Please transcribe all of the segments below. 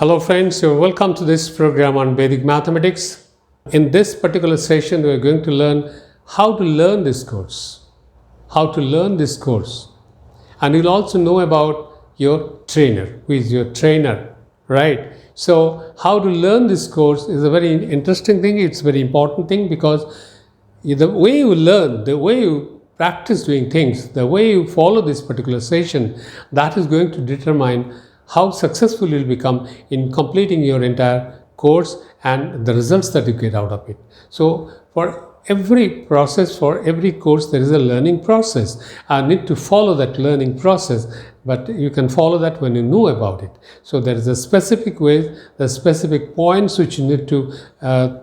Hello friends, you're welcome to this program on Vedic Mathematics. In this particular session, we're going to learn how to learn this course. And you'll also know about your trainer, who is your trainer, right? So how to learn this course is a very interesting thing. It's a very important thing because the way you learn, the way you practice doing things, the way you follow this particular session, that is going to determine how successful you'll become in completing your entire course and the results that you get out of it. So for every process, for every course, there is a learning process. I need to follow that learning process, but you can follow that when you know about it. So there is a specific way, the specific points which you need to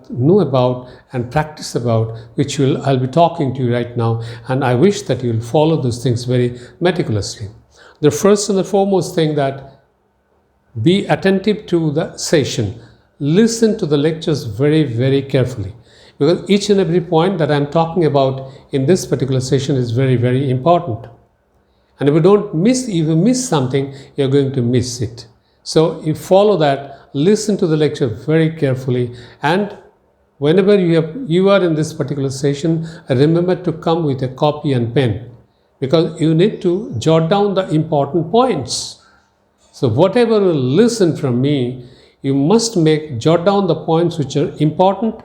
know about and practice about, which I'll be talking to you right now, and I wish that you'll follow those things very meticulously. The first and the foremost thing, that be attentive to the session. Listen to the lectures very, very carefully, because each and every point that I'm talking about in this particular session is very, very important. And if you miss something, you're going to miss it. So you follow that, listen to the lecture very carefully, and whenever you are in this particular session, remember to come with a copy and pen, because you need to jot down the important points. So whatever you listen from me, you must jot down the points which are important.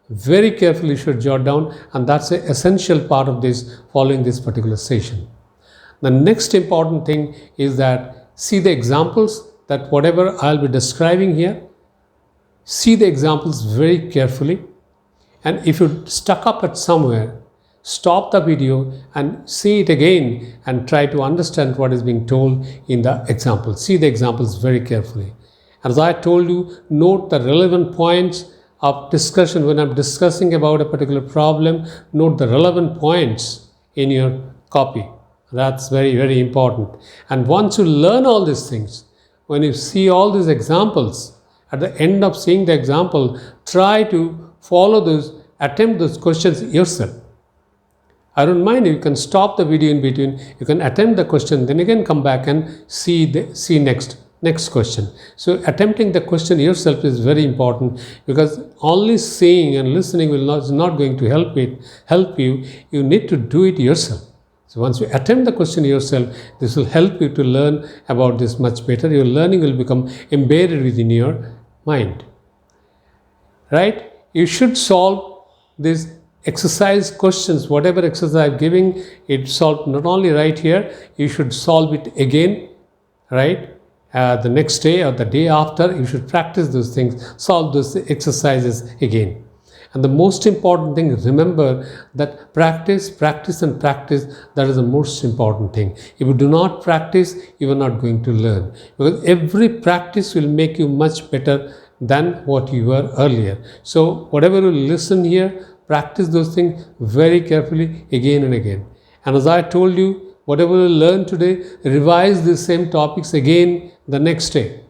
Very carefully you should jot down, and that's an essential part of this, following this particular session. The next important thing is that see the examples, that whatever I'll be describing here, see the examples very carefully. And if you're stuck up at somewhere, stop the video and see it again and try to understand what is being told in the example. See the examples very carefully. As I told you, note the relevant points of discussion. When I'm discussing about a particular problem, note the relevant points in your copy. That's very, very important. And once you learn all these things, when you see all these examples, at the end of seeing the example, try to follow those, attempt those questions yourself. I don't mind, you can stop the video in between, you can attempt the question, then again come back and see next question. So attempting the question yourself is very important, because only seeing and listening is not going to help you. You need to do it yourself. So once you attempt the question yourself, this will help you to learn about this much better. Your learning will become embedded within your mind. Right? You should solve this exercise questions, whatever exercise I'm giving, it's solved not only right here, you should solve it again, right? The next day or the day after, you should practice those things, solve those exercises again. And the most important thing, remember that practice, that is the most important thing. If you do not practice, you are not going to learn, because every practice will make you much better than what you were earlier. So whatever you listen here, practice those things very carefully again and again. And as I told you, whatever you learn today, revise the same topics again the next day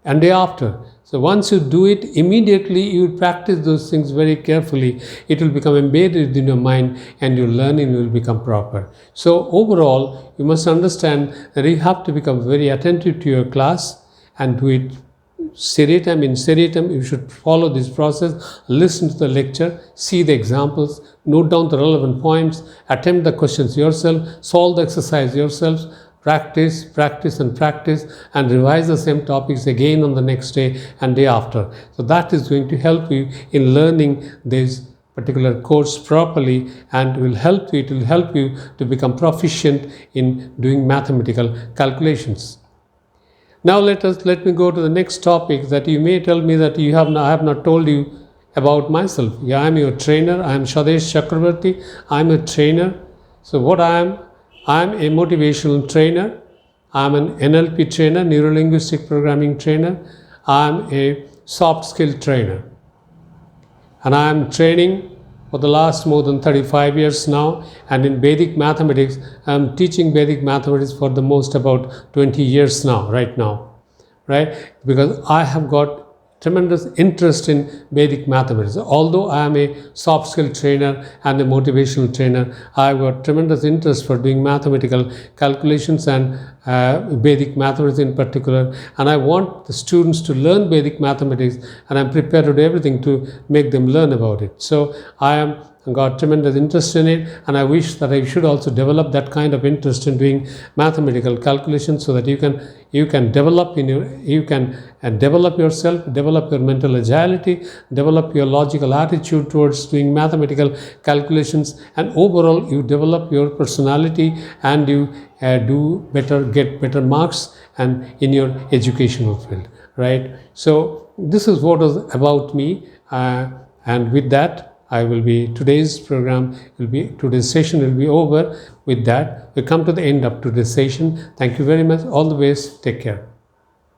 and day after. So once you do it, immediately you practice those things very carefully. It will become embedded in your mind and your learning will become proper. So overall, you must understand that you have to become very attentive to your class and do it seriatim. In seriatim, you should follow this process, listen to the lecture, see the examples, note down the relevant points, attempt the questions yourself, solve the exercise yourself, practice, and revise the same topics again on the next day and day after. So that is going to help you in learning this particular course properly, and it will help you to become proficient in doing mathematical calculations. Now let me go to the next topic, that you may tell me that I have not told you about myself. Yeah, I am your trainer. I am Shadesh Chakravarti. I am a trainer. So what I am a motivational trainer. I am an NLP trainer, neuro-linguistic programming trainer. I am a soft skill trainer. And I am training for the last more than 35 years now, and in Vedic Mathematics, I am teaching Vedic Mathematics for the most about 20 years now, right? Because I have got tremendous interest in Vedic Mathematics. Although I am a soft skill trainer and a motivational trainer, I have got tremendous interest for doing mathematical calculations and Vedic mathematics in particular, and I want the students to learn Vedic mathematics, and I'm prepared to do everything to make them learn about it. So I am got tremendous interest in it, and I wish that I should also develop that kind of interest in doing mathematical calculations, so that you can develop develop yourself, develop your mental agility, develop your logical attitude towards doing mathematical calculations, and overall you develop your personality, and you get better marks and in your educational field, right? So this is what was about me, and with that today's session will be over. With that, we come to the end of today's session. Thank you very much. All the best. Take care.